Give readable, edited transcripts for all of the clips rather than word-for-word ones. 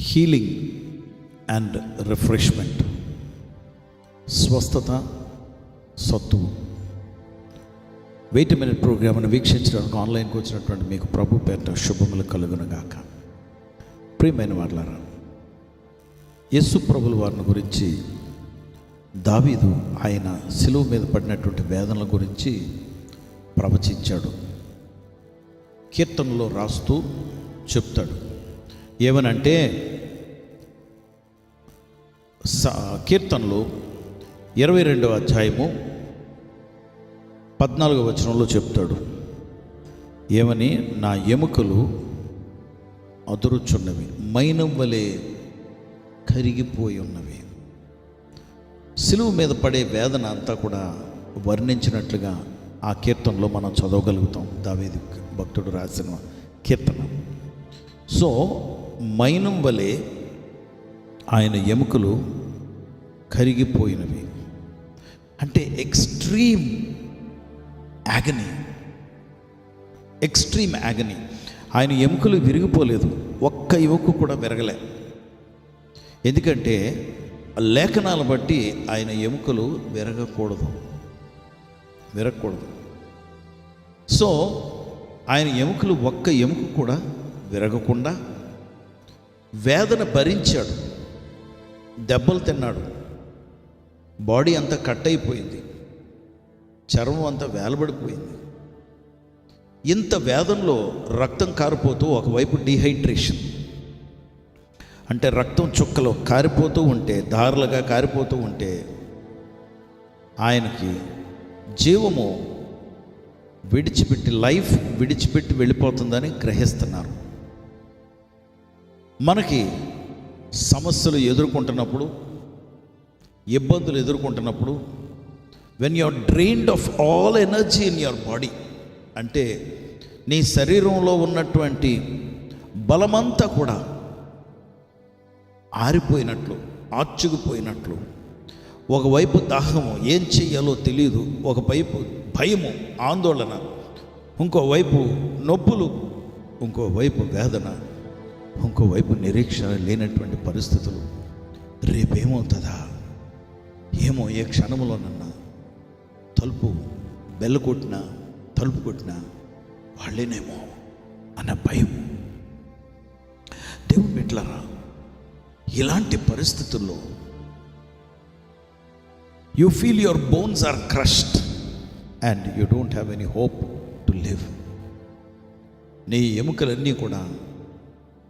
Healing and refreshment, స్వస్థత, సత్తువు. 8 minute ప్రోగ్రామ్ను వీక్షించడానికి ఆన్లైన్కి వచ్చినటువంటి మీకు ప్రభు పేరిట శుభములు కలుగునుగాక. ప్రియమైన వారలారా, యేసు ప్రభుల వారిని గురించి దావీదు ఆయన సిలువ మీద పడినటువంటి వేదనల గురించి ప్రవచించాడు. కీర్తనలో రాస్తూ చెప్తాడు. ఏమనంటే కీర్తనలు 22వ అధ్యాయము 14వ వచనంలో చెప్తాడు. ఏమని? నా ఎముకలు అదురుచున్నవి, మైనం వలె కరిగిపోయి ఉన్నవి. సిలువ మీద పడే వేదన అంతా కూడా వర్ణించినట్లుగా ఆ కీర్తనలో మనం చదవగలుగుతాం. దావీదు భక్తుడు రాసిన కీర్తన. సో మైనం వలె ఆయన ఎముకలు కరిగిపోయినవి అంటే ఎక్స్ట్రీమ్ యాగనీ. ఆయన ఎముకలు విరిగిపోలేదు, ఒక్క ఎముక కూడా విరగలే. ఎందుకంటే లేఖనాలు బట్టి ఆయన ఎముకలు విరగకూడదు. సో ఆయన ఎముకలు ఒక్క ఎముక కూడా విరగకుండా వేదన భరించాడు. దెబ్బలు తిన్నాడు, బాడీ అంతా కట్ అయిపోయింది, చర్మం అంతా వేలబడిపోయింది. ఇంత వేదనలో రక్తం కారిపోతూ, ఒకవైపు డీహైడ్రేషన్ అంటే రక్తం చుక్కలు కారిపోతూ ఉంటే, దారులుగా కారిపోతూ ఉంటే ఆయనకి జీవము లైఫ్ విడిచిపెట్టి వెళ్ళిపోతుందని గ్రహిస్తున్నారు. మనకి సమస్యలు ఎదుర్కొంటున్నప్పుడు, ఇబ్బందులు ఎదుర్కొంటున్నప్పుడు, when you are drained of all energy in your body, అంటే నీ శరీరంలో ఉన్నటువంటి బలమంతా కూడా ఆరిపోయినట్లు, ఆర్చుకుపోయినట్లు, ఒకవైపు దాహము, ఏం చెయ్యాలో తెలియదు, ఒకవైపు భయము, ఆందోళన, ఇంకోవైపు నొప్పులు, ఇంకోవైపు వేదన, ఇంకోవైపు నిరీక్షణ లేనటువంటి పరిస్థితులు. రేపేమవుతుందా ఏమో, ఏ క్షణంలోనన్నా బెల్ల కొట్టినా, తలుపు కొట్టినా వాళ్ళేనేమో అన్న భయం. దేవుని బిడ్డలారా, ఇలాంటి పరిస్థితుల్లో you feel your bones are crushed and you don't have any hope to live. నీ ఎముకలన్నీ కూడా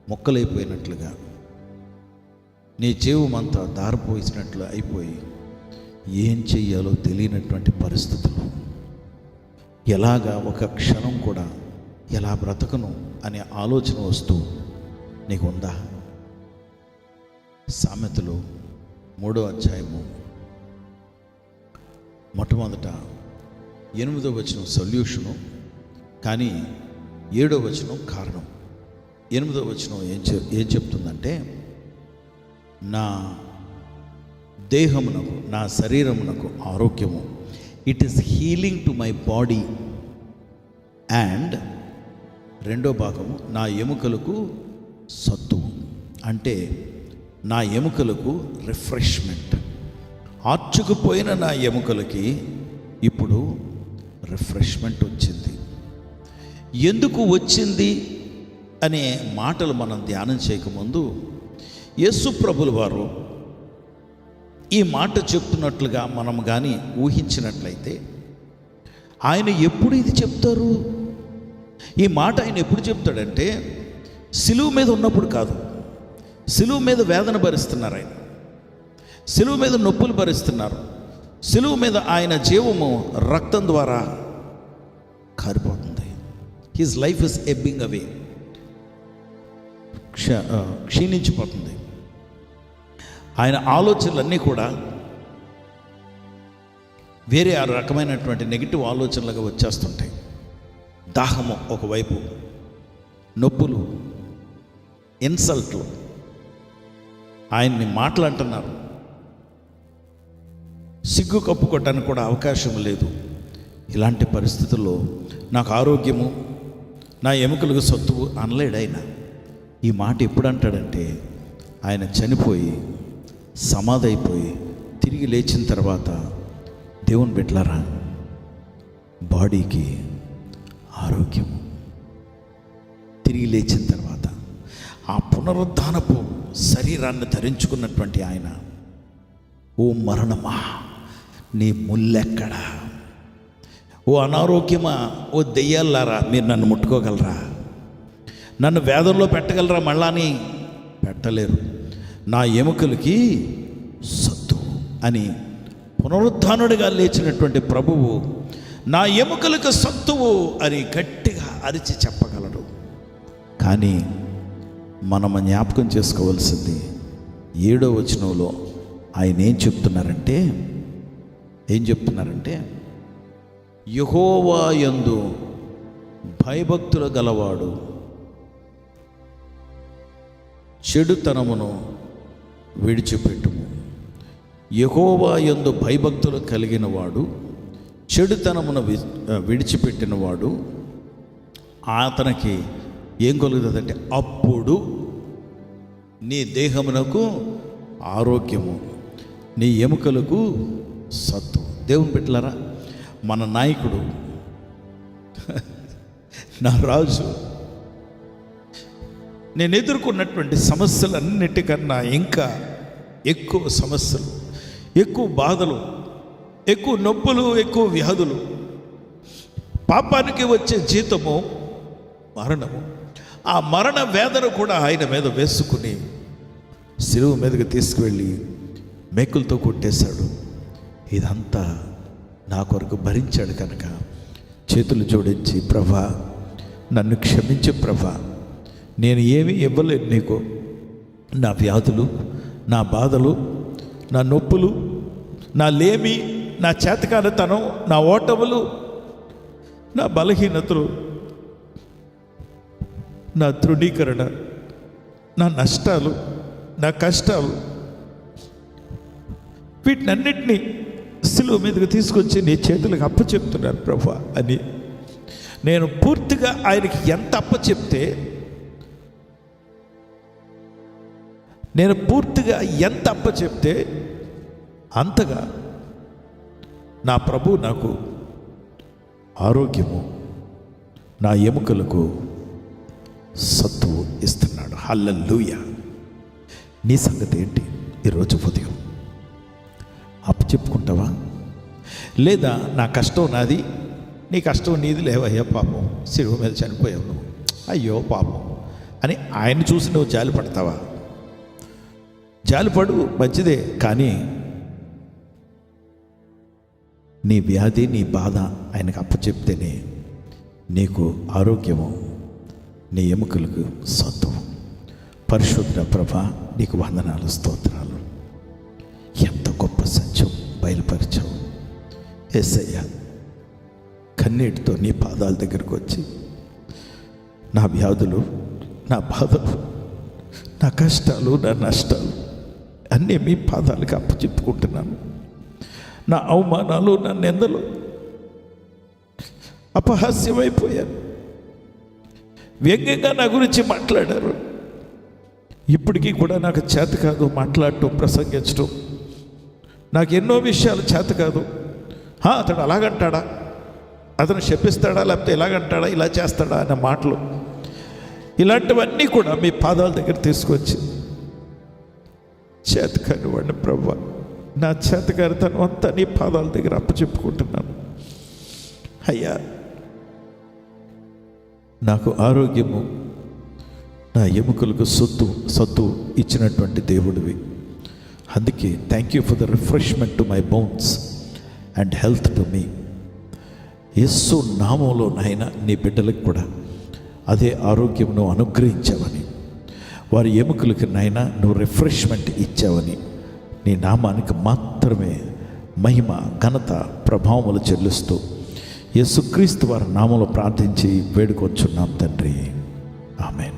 మొక్కలైపోయినట్లుగా, నీ జీవమంతా దారిపోయినట్లు అయిపోయి, ఏం చెయ్యాలో తెలియనటువంటి పరిస్థితులు. ఎలాగా ఒక క్షణం కూడా ఎలా బ్రతకను అనే ఆలోచన వస్తూ నీకు ఉందా? సామెతలు 3వ అధ్యాయము మొట్టమొదట 8వ వచనం సొల్యూషను, కానీ 7వ వచనం కారణం. 8వ వచనం ఏం చెప్తుందంటే, నా దేహమునకు, నా శరీరమునకు ఆరోగ్యము, it is healing to my body, and 2వ భాగము, నా ఎముకలకు సత్తువు, అంటే నా ఎముకలకు రిఫ్రెష్మెంట్. ఆర్చుకుపోయిన నా ఎముకలకి ఇప్పుడు రిఫ్రెష్మెంట్ వచ్చింది. ఎందుకు వచ్చింది అనే మాటలు మనం ధ్యానం చేయకముందు, యేసు ప్రభుల వారు ఈ మాట చెప్తున్నట్లుగా మనం కానీ ఊహించినట్లయితే, ఆయన ఎప్పుడు ఇది చెప్తారు? ఈ మాట ఆయన ఎప్పుడు చెప్తాడంటే, సిలువ మీద ఉన్నప్పుడు కాదు. సిలువ మీద వేదన భరిస్తున్నారు ఆయన, సిలువ మీద నొప్పులు భరిస్తున్నారు, సిలువ మీద ఆయన జీవము రక్తం ద్వారా కారిపోతుంది. హిజ్ లైఫ్ ఇస్ ఎబ్బింగ్ అవే, క్షీణించిపోతుంది. ఆయన ఆలోచనలన్నీ కూడా వేరే ఆ రకమైనటువంటి నెగిటివ్ ఆలోచనలుగా వచ్చేస్తుంటాయి. దాహము ఒకవైపు, నొప్పులు, ఇన్సల్ట్లు, ఆయన్ని మాట్లాడుతున్నారు, సిగ్గు కప్పుకోవటానికి కూడా అవకాశం లేదు. ఇలాంటి పరిస్థితుల్లో నాకు ఆరోగ్యము, నా ఎముకలకు సత్తువు అనలేడు ఆయన. ఈ మాట ఎప్పుడు అంటాడంటే ఆయన చనిపోయి సమాధి అయిపోయి తిరిగి లేచిన తర్వాత దేవుని బిడ్డలారా, బాడీకి ఆరోగ్యం. తిరిగి లేచిన తర్వాత ఆ పునరుద్ధానపు శరీరాన్ని ధరించుకున్నటువంటి ఆయన, ఓ మరణమా నీ ముల్లెక్కడా, ఓ అనారోగ్యమా, ఓ దెయ్యాలారా మీరు నన్ను ముట్టుకోగలరా, నన్ను వేదంలో పెట్టగలరా, మళ్ళాని పెట్టలేరు, నా ఎముకలకి సత్తు అని పునరుద్ధానుడిగా లేచినటువంటి ప్రభువు నా ఎముకలకు సత్తువు అని గట్టిగా అరిచి చెప్పగలడు. కానీ మనం జ్ఞాపకం చేసుకోవాల్సింది 7వ వచనంలో ఆయన ఏం చెప్తున్నారంటే యెహోవా యందు భయభక్తులు గలవాడు చెడుతనమును విడిచిపెట్టుము. యెహోవా యందు భయభక్తులు కలిగిన వాడు చెడుతనమును విడిచిపెట్టినవాడు అతనికి ఏం కలుగుతుందంటే అప్పుడు నీ దేహమునకు ఆరోగ్యము, నీ ఎముకలకు సత్తు. దేవుని బిడ్డలారా, మన నాయకుడు, నా రాజు, నేను ఎదుర్కొన్నటువంటి సమస్యలన్నిటికన్నా ఇంకా ఎక్కువ సమస్యలు, ఎక్కువ బాధలు, ఎక్కువ నొప్పులు, ఎక్కువ వ్యాధులు, పాపానికి వచ్చే జీతము మరణము. ఆ మరణ వేదన కూడా ఆయన మీద వేసుకుని శిలువ మీదకి తీసుకువెళ్ళి మేకులతో కొట్టేశాడు. ఇదంతా నా కొరకు భరించాడు కనుక చేతులు జోడించి, ప్రభా నన్ను క్షమించు ప్రభా, నేను ఏమీ ఇవ్వలేను నీకు. నా వ్యాధులు, నా బాధలు, నా నొప్పులు, నా లేమి, నా చేతకానితనం, నా ఓటములు, నా బలహీనతలు, నా తృణీకరణ, నా నష్టాలు, నా కష్టాలు, వీటినన్నిటినీ శిలువ మీదకి తీసుకొచ్చి నీ చేతులకు అప్పచెప్తున్నాను ప్రభా అని నేను పూర్తిగా ఆయనకి ఎంత అప్పచెప్తే, అంతగా నా ప్రభు నాకు ఆరోగ్యము, నా ఎముకలకు సత్తువు ఇస్తున్నాడు. హల్లెలూయా. నీ సంగతి ఏంటి? ఈరోజు ఉదయం అప్పచెప్పుకుంటావా? లేదా నా కష్టం నాది, నీ కష్టం నీది, లేవయ్యా పాపం శిలువ మీద చనిపోయావు నువ్వు, అయ్యో పాపం అని ఆయన చూసి నువ్వు జాలి పడతావా? జాలిపడు, మంచిదే. కానీ నీ వ్యాధి, నీ బాధ ఆయనకు అప్పచెప్తేనే నీకు ఆరోగ్యము, నీ ఎముకలకు సత్తువు. పరిశుద్ధ ప్రభా నీకు వందనాలు, స్తోత్రాలు. ఎంత గొప్ప సత్యం బయలుపరిచావు యేసయ్య. కన్నీటితో నీ పాదాల దగ్గరకు వచ్చి నా వ్యాధులు, నా బాధలు, నా కష్టాలు, నా నష్టాలు అన్నీ మీ పాదాలకు అప్పచెప్పుకుంటున్నాను. నా అవమానాలు, నా నిందలు, అపహాస్యమైపోయాను. వ్యంగ్యంగా నా గురించి మాట్లాడారు. ఇప్పటికీ కూడా నాకు చేత కాదు మాట్లాడటం, ప్రసంగించడం. నాకు ఎన్నో విషయాలు చేత కాదు. అతడు అలాగంటాడా, అతను శపిస్తాడా, లేకపోతే ఇలాగంటాడా, ఇలా చేస్తాడా అనే మాటలు, ఇలాంటివన్నీ కూడా మీ పాదాల దగ్గర తీసుకొచ్చి, చేతకాని వాడిని ప్రభు, నా చేతకారితనం అంతా నీ పాదాల దగ్గర అప్పచెప్పుకుంటున్నాను. అయ్యా నాకు ఆరోగ్యము, నా ఎముకలకు సత్తు ఇచ్చినటువంటి దేవుడివి. అందుకే thank you for the refreshment to my bones and health to me. Yesu నామంలో నాయన నీ బిడ్డలకు కూడా అదే ఆరోగ్యమును అనుగ్రహించావని, వారి ఎముకలకు నాయన నువ్వు రిఫ్రెష్మెంట్ ఇచ్చావని, నీ నామానికి మాత్రమే మహిమ, ఘనత, ప్రభావములు చెల్లిస్తూ యేసుక్రీస్తు వారి నామంలో ప్రార్థించి వేడుకొంచున్నాం తండ్రి. ఆమేన్.